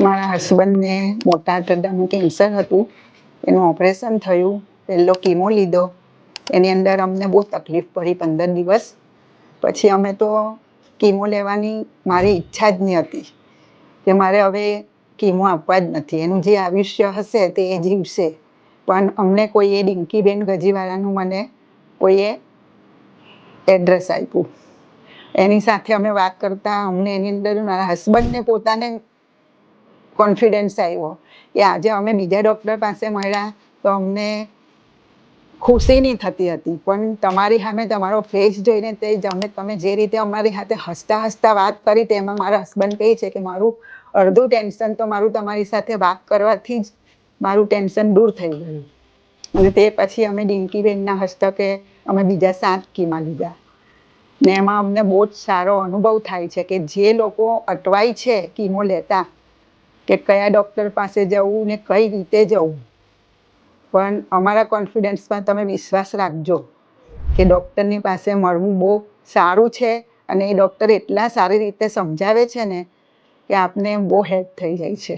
મારા હસબન્ડને મોટા આંતરડાનું કેન્સર હતું. એનું ઓપરેશન થયું. પહેલો કીમો લીધો. એની અંદર અમને બહુ તકલીફ પડી 15 દિવસ. પછી અમે તો કીમો લેવાની મારી ઈચ્છા જ નહીં હતી કે મારે હવે કીમો આપવા જ નથી. એનું જે આયુષ્ય હશે તે એ જીવશે. પણ અમને કોઈએ ડિંકીબેન ગજીવાળાનું મને કોઈએ એડ્રેસ આપ્યું. એની સાથે અમે વાત કરતાં અમને એની અંદર મારા હસબન્ડને પોતાને કોન્ફિડન્સ આવ્યો કે આજે અમે બીજા ડૉક્ટર પાસે મળ્યા તો અમને ખુશી નહીં થતી હતી, પણ તમારી સામે તમારો ફેસ જોઈને તમે જે રીતે અમારી સાથે હસતા હસતા વાત કરી તેમાં મારા હસબન્ડ કહે છે કે મારું અડધું ટેન્શન તો મારું તમારી સાથે વાત કરવાથી જ મારું ટેન્શન દૂર થઈ ગયું. અને તે પછી અમે ડિંકીબેનના હસ્તકે અમે બીજા 7 કીમા લીધા. ને એમાં અમને બહુ જ સારો અનુભવ થાય છે કે જે લોકો અટવાય છે કીમો લેતા કે કયા ડૉક્ટર પાસે જવું ને કઈ રીતે જવું, પણ અમારા કોન્ફિડન્સમાં તમે વિશ્વાસ રાખજો કે ડૉક્ટરની પાસે મળવું બહુ સારું છે. અને એ ડૉક્ટર એટલા સારી રીતે સમજાવે છે ને કે આપને બહુ હેલ્પ થઈ જાય છે.